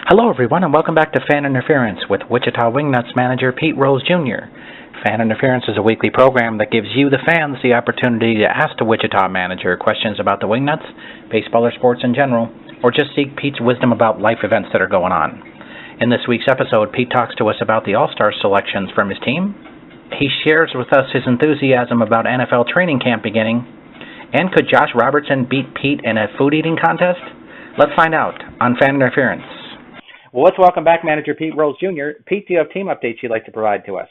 Hello, everyone, and welcome back to Fan Interference with Wichita Wingnuts manager Pete Rose Jr. Fan Interference is a weekly program that gives you, the fans, the opportunity to ask the Wichita manager questions about the Wingnuts, baseball or sports in general, or just seek Pete's wisdom about life events that are going on. In this week's episode, Pete talks to us about the All-Star selections from his team. He shares with us his enthusiasm about NFL training camp beginning. And could Josh Robertson beat Pete in a food-eating contest? Let's find out on Fan Interference. Well, let's welcome back manager Pete Rose Jr. Pete, do you have team updates you'd like to provide to us?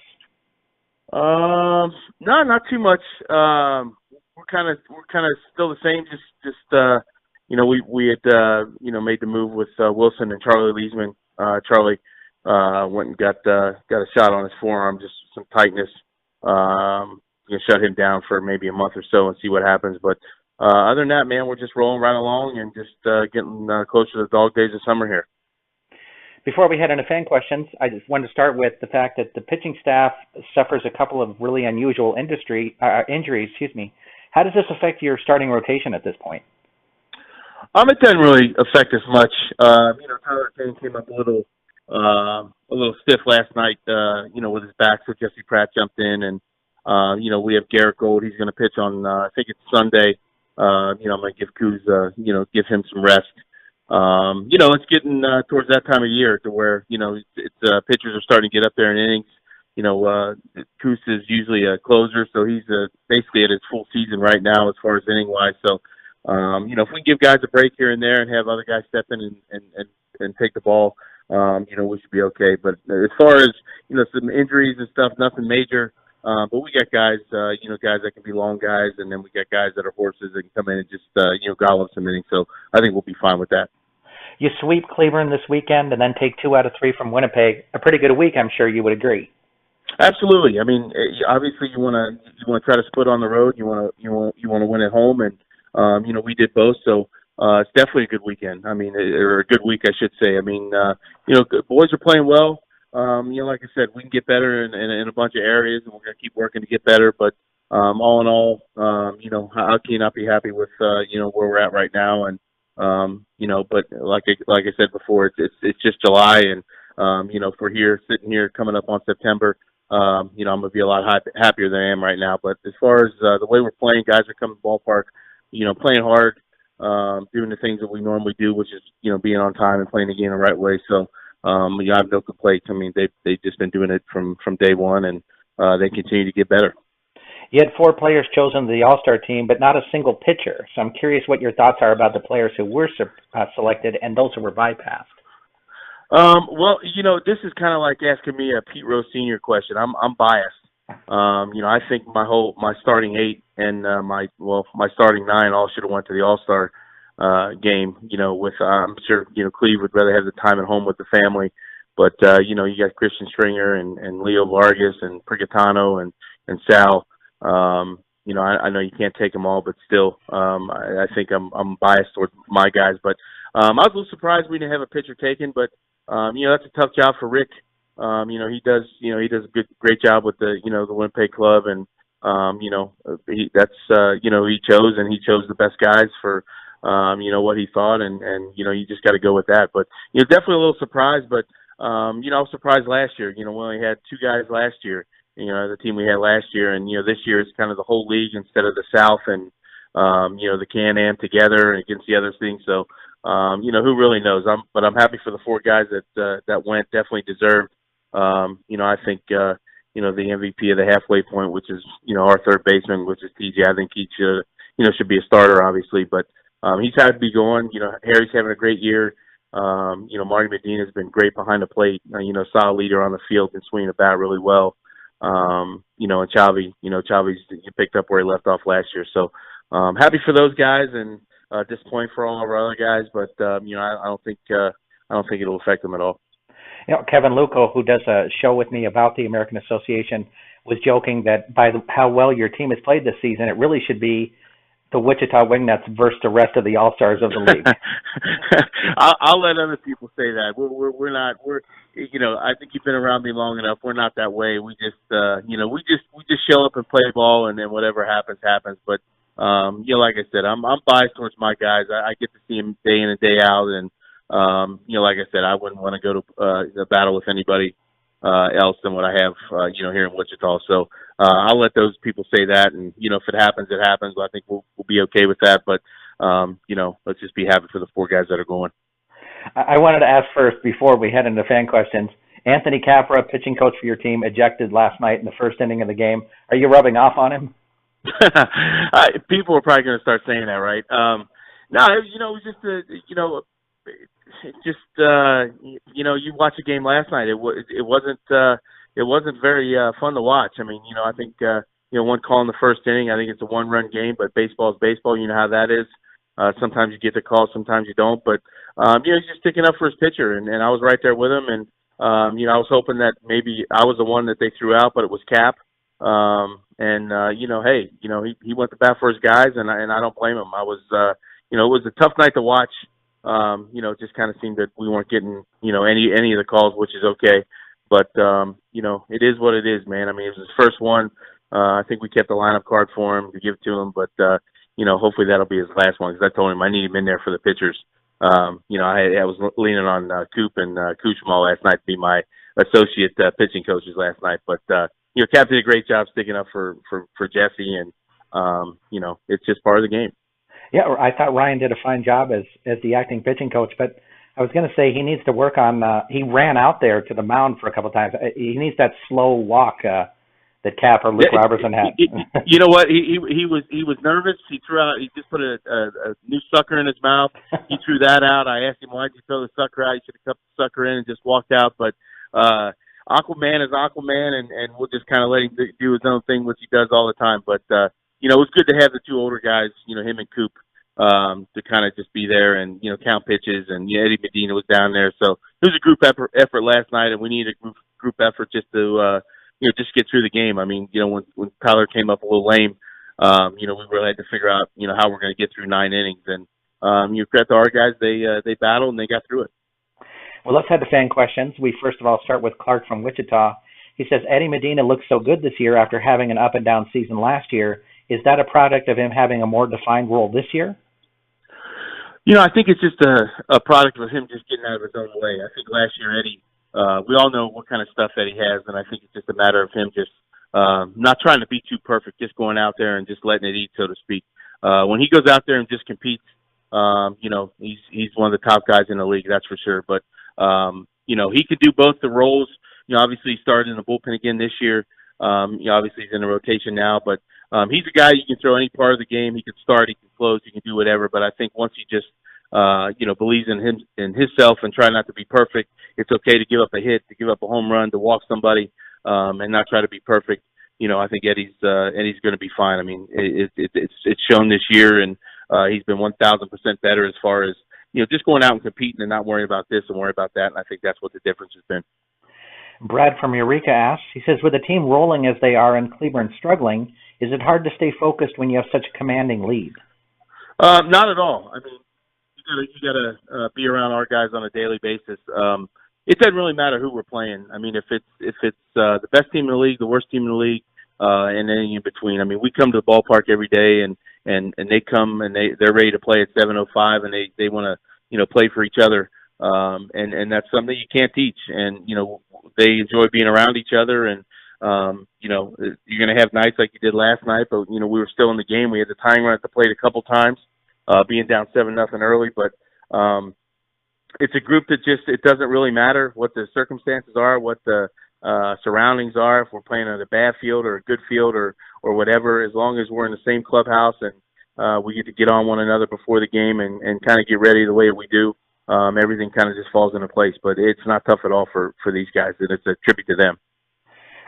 No, not too much. We're kind of still the same. We had made the move with Wilson and Charlie Leesman. Charlie went and got a shot on his forearm, just some tightness. Shut him down for maybe a month or so and see what happens. But other than that, man, we're just rolling right along and just getting closer to the dog days of summer here. Before we head into fan questions, I just wanted to start with the fact that the pitching staff suffers a couple of really unusual injuries. How does this affect your starting rotation at this point? It doesn't really affect us much. Tyler Kane came up a little stiff last night, with his back, so Jesse Pratt jumped in, and we have Garrett Gold. He's going to pitch on, I think it's Sunday. I'm going to give Kuz, give him some rest. It's getting towards that time of year to where, pitchers are starting to get up there in innings. Kuz is usually a closer, so he's basically at his full season right now as far as inning-wise. So, if we give guys a break here and there and have other guys step in and take the ball, we should be okay. But as far as, some injuries and stuff, nothing major. But we got guys, guys that can be long guys, and then we got guys that are horses that can come in and just, gobble up some innings. So I think we'll be fine with that. You sweep Cleveland this weekend and then take 2 out of 3 from Winnipeg. A pretty good week, I'm sure you would agree. Absolutely. I mean, obviously you want to try to split on the road. You want to win at home, and we did both. So it's definitely a good weekend. I mean, or a good week, I should say. I mean, boys are playing well. Like I said, we can get better in a bunch of areas, and we're going to keep working to get better. But all in all, how can you not be happy with where we're at right now? And but like I said before, it's just July, and if we're sitting here coming up on September, I'm going to be a lot happier than I am right now. But as far as the way we're playing, guys are coming to the ballpark, playing hard, doing the things that we normally do, which is being on time and playing the game the right way. So. I have no complaints. I mean, they've just been doing it from day one, and they continue to get better. You had 4 players chosen to the All-Star team, but not a single pitcher. So I'm curious what your thoughts are about the players who were selected and those who were bypassed. Well, this is kind of like asking me a Pete Rose Sr. question. I'm biased. I think my starting 8 and my starting 9 all should have went to the All-Star game, with, I'm sure, Cleve would rather have the time at home with the family, but, you got Christian Stringer and Leo Vargas and Prigatano and Sal. I know you can't take them all, but still, I think I'm biased towards my guys, but, I was a little surprised we didn't have a pitcher taken, but, that's a tough job for Rick. He does a great job with the Winnipeg club, and, he chose the best guys for, what he thought, and you just got to go with that. But, definitely a little surprised, but, I was surprised last year. We only had 2 guys last year, the team we had last year, and, this year it's kind of the whole league instead of the South and, the Can-Am together against the other things. So, who really knows? But I'm happy for the 4 guys that went, definitely deserved. I think, the MVP of the halfway point, which is, our third baseman, which is TJ, I think he should be a starter, obviously, but, he's had to be going. Harry's having a great year. Marty Medina's been great behind the plate. Solid leader on the field and swinging the bat really well. And Chavi, Chavi's picked up where he left off last year. So, happy for those guys, and disappointed for all of our other guys. But I don't think it'll affect them at all. Kevin Luco, who does a show with me about the American Association, was joking that how well your team has played this season, it really should be the Wichita Wingnuts versus the rest of the All-Stars of the league. I'll let other people say that. We're not. I think you've been around me long enough. We're not that way. We just, we just show up and play ball, and then whatever happens, happens. But, like I said, I'm biased towards my guys. I get to see them day in and day out, and Like I said, I wouldn't want to go to a battle with anybody else than what I have, here in Wichita. So I'll let those people say that, and if it happens, it happens. I think we'll be okay with that. But let's just be happy for the 4 guys that are going. I wanted to ask first, before we head into fan questions, Anthony Capra, pitching coach for your team, ejected last night in the first inning of the game. Are you rubbing off on him? People are probably going to start saying that, right? No, it was just you watch a game last night. It wasn't very fun to watch. I mean, I think one call in the first inning. I think it's a 1-run game, but baseball is baseball. You know how that is. Sometimes you get the call, sometimes you don't. But he's just sticking up for his pitcher, and I was right there with him. And I was hoping that maybe I was the one that they threw out, but it was Cap. Hey, he went to bat for his guys, and I don't blame him. I was, it was a tough night to watch. It just kind of seemed that we weren't getting, any of the calls, which is okay. But, it is what it is, man. I mean, it was his first one. I think we kept the lineup card for him to give to him, but, hopefully that'll be his last one, because I told him I need him in there for the pitchers. I was leaning on Coop and Kuchmal last night to be my associate pitching coaches last night. But, Cap did a great job sticking up for Jesse, and, it's just part of the game. Yeah, I thought Ryan did a fine job as the acting pitching coach, but I was going to say he needs to work on, he ran out there to the mound for a couple of times. He needs that slow walk that Cap or Luke Robertson had. You know what? He was nervous. He threw out. He just put a new sucker in his mouth. He threw that out. I asked him, why did you throw the sucker out? He should have kept the sucker in and just walked out. But Aquaman is Aquaman, and we'll just kind of let him do his own thing, which he does all the time. But it was good to have the 2 older guys, him and Coop, to kind of just be there and count pitches. And Eddie Medina was down there, so it was a group effort last night, and we needed a group effort just to just get through the game. I mean, when Tyler came up a little lame, we really had to figure out how we're going to get through 9 innings. And credit to our guys, they battled and they got through it. Well, let's head to fan questions. We first of all start with Clark from Wichita. He says, Eddie Medina looks so good this year after having an up and down season last year. Is that a product of him having a more defined role this year? I think it's just a product of him just getting out of his own way. I think last year, Eddie, we all know what kind of stuff Eddie has, and I think it's just a matter of him just not trying to be too perfect, just going out there and just letting it eat, so to speak. When he goes out there and just competes, he's one of the top guys in the league, that's for sure. But, he could do both the roles. Obviously he started in the bullpen again this year. Obviously he's in the rotation now, but he's a guy you can throw any part of the game. He can start, he can close, he can do whatever. But I think once he just believes in himself and try not to be perfect, it's okay to give up a hit, to give up a home run, to walk somebody, and not try to be perfect. I think Eddie's going to be fine. I mean, it's shown this year, and he's been 1,000% better as far as just going out and competing and not worrying about this and worrying about that. And I think that's what the difference has been. Brad from Eureka asks, he says, with the team rolling as they are and Cleburne struggling, is it hard to stay focused when you have such a commanding lead? Not at all. I mean, you gotta be around our guys on a daily basis. It doesn't really matter who we're playing. I mean, if it's the best team in the league, the worst team in the league, and anything in between. I mean, we come to the ballpark every day, and they come and they're ready to play at 7:05, and they want to play for each other. And that's something you can't teach. And they enjoy being around each other. And you're going to have nights like you did last night, but we were still in the game. We had the tying run at the plate a couple times, being down 7-0 early. But it's a group that it doesn't really matter what the circumstances are, what the surroundings are, if we're playing on a bad field or a good field or whatever, as long as we're in the same clubhouse and we get to get on one another before the game and kind of get ready the way we do. Everything kind of just falls into place, but it's not tough at all for these guys, and it's a tribute to them.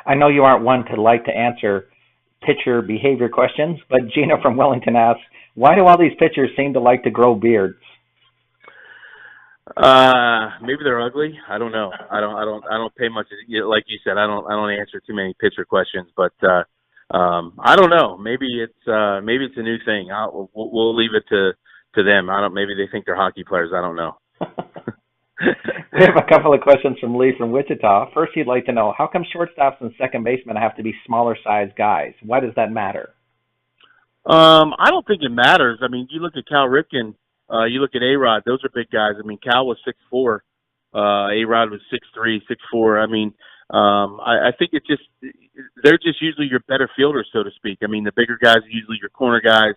I know you aren't one to like to answer pitcher behavior questions, but Gina from Wellington asks, why do all these pitchers seem to like to grow beards? Maybe they're ugly. I don't know. I don't pay much. Like you said, I don't answer too many pitcher questions, but I don't know. Maybe it's a new thing. We'll leave it to them. Maybe they think they're hockey players. I don't know. We have a couple of questions from Lee from Wichita. First, he'd like to know, how come shortstops and second basemen have to be smaller-sized guys? Why does that matter? I don't think it matters. I mean, you look at Cal Ripken, You look at A-Rod; those are big guys. I mean, Cal was 6'4", A-Rod was 6'3", 6'4". I mean, I think they're just usually your better fielders, so to speak. I mean, the bigger guys are usually your corner guys,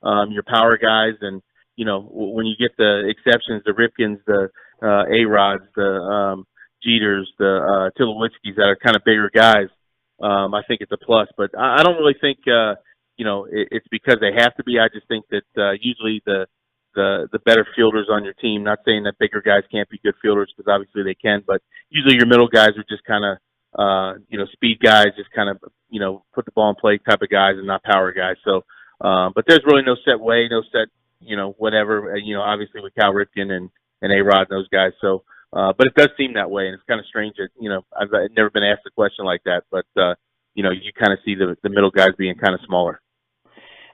your power guys, and when you get the exceptions, the Ripkins, the A-Rods, the Jeters, the Tulowitzkis that are kind of bigger guys. I think it's a plus, but I don't really think it's because they have to be. I just think that usually the better fielders on your team. Not saying that bigger guys can't be good fielders, because obviously they can, but usually your middle guys are just kind of speed guys, just kind of put the ball in play type of guys, and not power guys. So, but there's really no set way, no set whatever. Obviously with Cal Ripken and A-Rod and those guys. So, but it does seem that way, and it's kind of strange that I've never been asked a question like that, but you kind of see the middle guys being kind of smaller.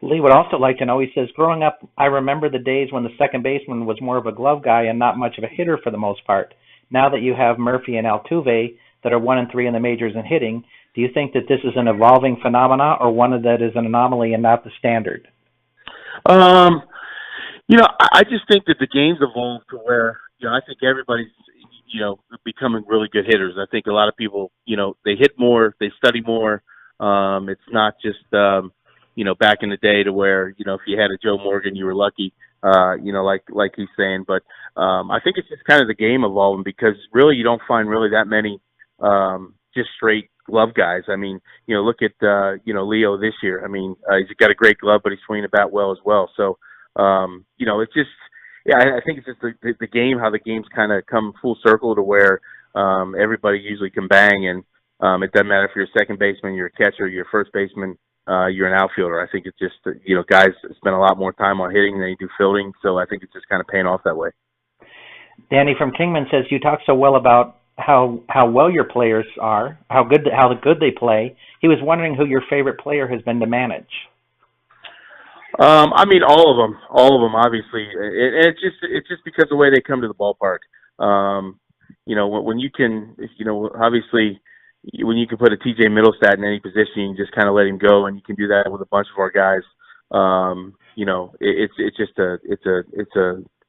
Lee would also like to know, he says, growing up, I remember the days when the second baseman was more of a glove guy and not much of a hitter for the most part. Now that you have Murphy and Altuve that are 1 and 3 in the majors in hitting, do you think that this is an evolving phenomena, or one that is an anomaly and not the standard? I just think that the game's evolved to where, I think everybody's, becoming really good hitters. I think a lot of people, they hit more, they study more. It's not just, back in the day to where, if you had a Joe Morgan, you were lucky, like he's saying. But I think it's just kind of the game evolving, because really you don't find really that many just straight glove guys. I mean, look at, Leo this year. I mean, he's got a great glove, but he's swinging the bat well as well. So, it's just, I think it's just the game, how the game's kind of come full circle to where everybody usually can bang, and it doesn't matter if you're a second baseman, you're a catcher, you're a first baseman, you're an outfielder. I think it's just, guys spend a lot more time on hitting than they do fielding, so I think it's just kind of paying off that way. Danny from Kingman says, you talk so well about how well your players are, how good they play. He was wondering who your favorite player has been to manage. I mean, all of them, obviously. It's just because of the way they come to the ballpark. When you can, obviously, when you can put a TJ Middlestat in any position, you just kind of let him go, and you can do that with a bunch of our guys. It's just a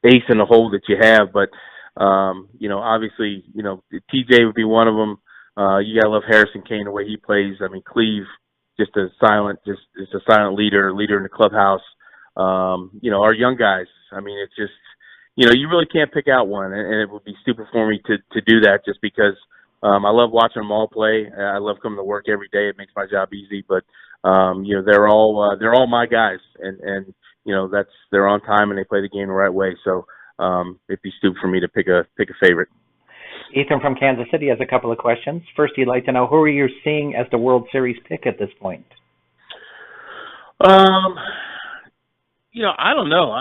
ace in the hole that you have. But obviously, TJ would be one of them. You gotta love Harrison Kane, the way he plays. I mean, Cleve, just a silent leader in the clubhouse. Our young guys. I mean, it's just, you really can't pick out one, and it would be stupid for me to do that, just because I love watching them all play. I love coming to work every day. It makes my job easy. But they're all my guys, and they're on time and they play the game the right way. So it'd be stupid for me to pick a favorite. Ethan from Kansas City has a couple of questions. First, he'd like to know, who are you seeing as the World Series pick at this point? I don't know.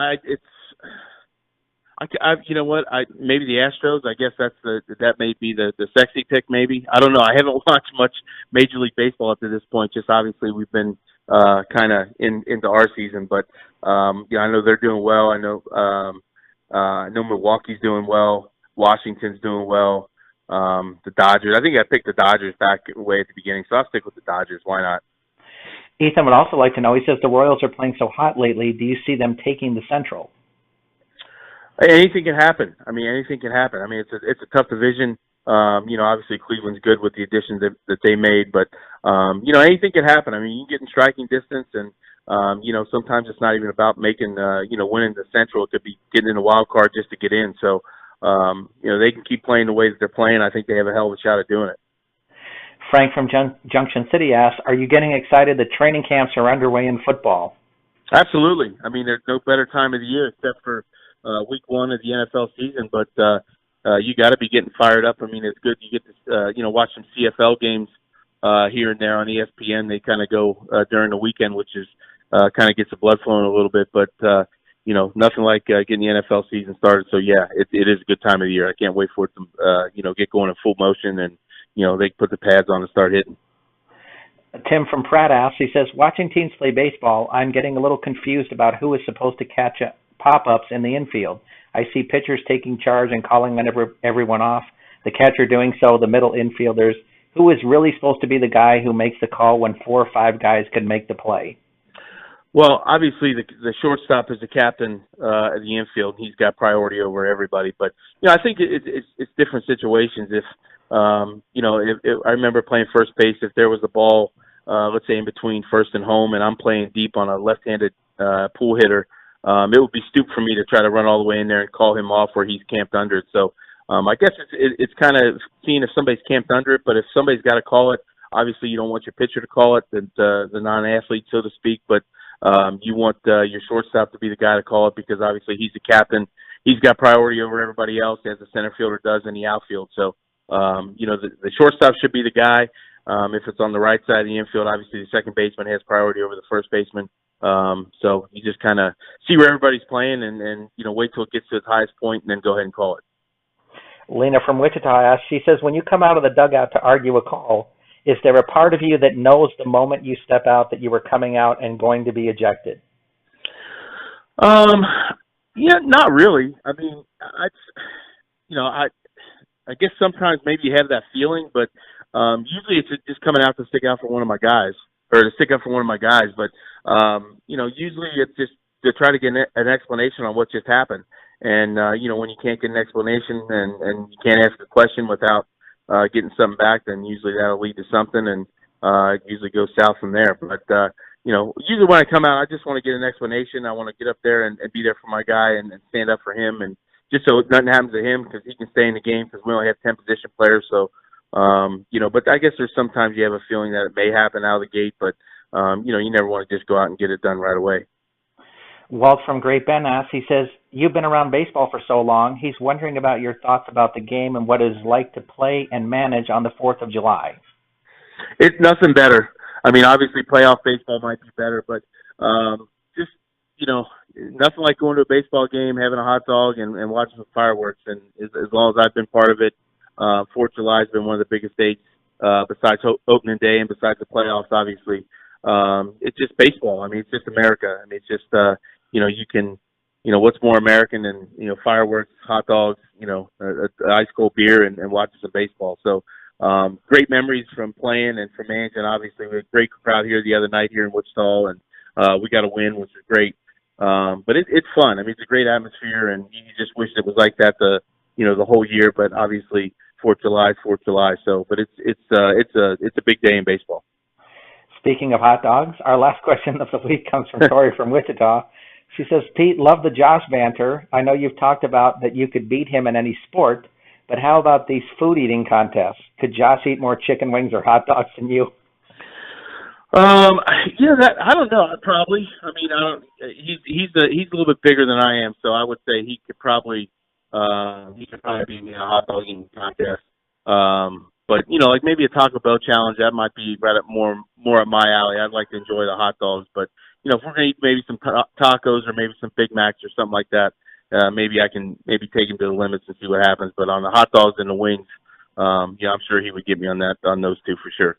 Maybe the Astros. I guess that may be the sexy pick. Maybe, I don't know. I haven't watched much Major League Baseball up to this point. Just obviously we've been kind of into our season, but I know they're doing well. I know Milwaukee's doing well. Washington's doing well. The Dodgers. I think I picked the Dodgers back way at the beginning, so I'll stick with the Dodgers. Why not? Ethan would also like to know, he says the Royals are playing so hot lately. Do you see them taking the Central? Anything can happen. I mean, anything can happen. I mean, it's a tough division. Obviously Cleveland's good with the additions that they made, but anything can happen. I mean, you can get in striking distance, and sometimes it's not even about making winning the Central. It could be getting in a wild card just to get in. So they can keep playing the way that they're playing. I think they have a hell of a shot at doing it. Frank from Junction City asks, are you getting excited that training camps are underway in football? Absolutely. I mean, there's no better time of the year except for week one of the NFL season, but you got to be getting fired up. I mean, it's good. You get to watch some CFL games here and there on ESPN. They kind of go during the weekend, which is kind of gets the blood flowing a little bit, but nothing like getting the NFL season started. So yeah, it is a good time of the year. I can't wait for it to get going in full motion, and they put the pads on and start hitting. Tim from Pratt asks, he says, watching teams play baseball, I'm getting a little confused about who is supposed to catch pop-ups in the infield. I see pitchers taking charge and calling everyone off, the catcher doing so, the middle infielders. Who is really supposed to be the guy who makes the call when 4 or 5 guys could make the play? Well, obviously the shortstop is the captain of the infield. He's got priority over everybody. But I think it's different situations. If if I remember playing first base. If there was a ball, let's say in between first and home, and I'm playing deep on a left-handed pull hitter, it would be stupid for me to try to run all the way in there and call him off where he's camped under it. So I guess it's kind of seeing if somebody's camped under it. But if somebody's got to call it, obviously you don't want your pitcher to call it, the non-athlete, so to speak. But you want your shortstop to be the guy to call it because obviously he's the captain. He's got priority over everybody else, as the center fielder does in the outfield. So, the shortstop should be the guy. If it's on the right side of the infield, obviously the second baseman has priority over the first baseman. So you just kind of see where everybody's playing and wait till it gets to its highest point and then go ahead and call it. Lena from Wichita asks, she says, when you come out of the dugout to argue a call, is there a part of you that knows the moment you step out that you were coming out and going to be ejected? Yeah, not really. I mean, I guess sometimes maybe you have that feeling, but usually it's just coming out to stick out for one of my guys, or to stick up for one of my guys. But usually it's just to try to get an explanation on what just happened. And when you can't get an explanation and you can't ask a question without getting something back, then usually that'll lead to something, and it usually goes south from there. But usually when I come out, I just want to get an explanation. I want to get up there and be there for my guy and stand up for him, and just so nothing happens to him because he can stay in the game because we only have 10 position players. So, but I guess there's sometimes you have a feeling that it may happen out of the gate, but, you never want to just go out and get it done right away. Walt from Great Bend asks, he says, you've been around baseball for so long. He's wondering about your thoughts about the game and what it's like to play and manage on the 4th of July. It's nothing better. I mean, obviously playoff baseball might be better, but just, nothing like going to a baseball game, having a hot dog, and watching some fireworks. And as long as I've been part of it, 4th of July has been one of the biggest dates besides opening day and besides the playoffs, obviously. It's just baseball. I mean, it's just America. I mean, it's just, you can, what's more American than, fireworks, hot dogs, ice cold beer and watching some baseball. So, great memories from playing and from managing. Obviously, we had a great crowd here the other night here in Wichita, and we got a win, which is great. But it's fun. I mean, it's a great atmosphere, and you just wish it was like that the whole year. But obviously, 4th of July is 4th of July. So, but it's a big day in baseball. Speaking of hot dogs, our last question of the week comes from Tori from Wichita. She says, Pete, love the Josh banter. I know you've talked about that you could beat him in any sport, but how about these food eating contests? Could Josh eat more chicken wings or hot dogs than you? That I don't know. Probably. I mean, I don't. He's a little bit bigger than I am, so I would say he could probably beat me in a hot dog eating contest. But like maybe a Taco Bell challenge, that might be right up more up my alley. I'd like to enjoy the hot dogs, but if we're gonna eat maybe some tacos or maybe some Big Macs or something like that, maybe I can take him to the limits and see what happens. But on the hot dogs and the wings, I'm sure he would get me on those two for sure.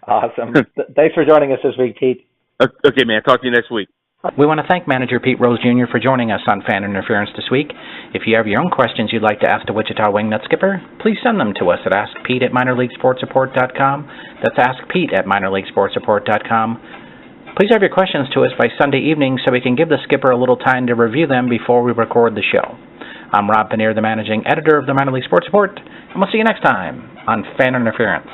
Awesome. Thanks for joining us this week, Pete. Okay, man. Talk to you next week. We want to thank Manager Pete Rose Jr. for joining us on Fan Interference this week. If you have your own questions you'd like to ask the Wichita Wingnut skipper, please send them to us at askpete@minorleaguesportsreport.com. That's askpete@minorleaguesportsreport.com. Please have your questions to us by Sunday evening so we can give the skipper a little time to review them before we record the show. I'm Rob Pannier, the managing editor of the Minor League Sports Report, and we'll see you next time on Fan Interference.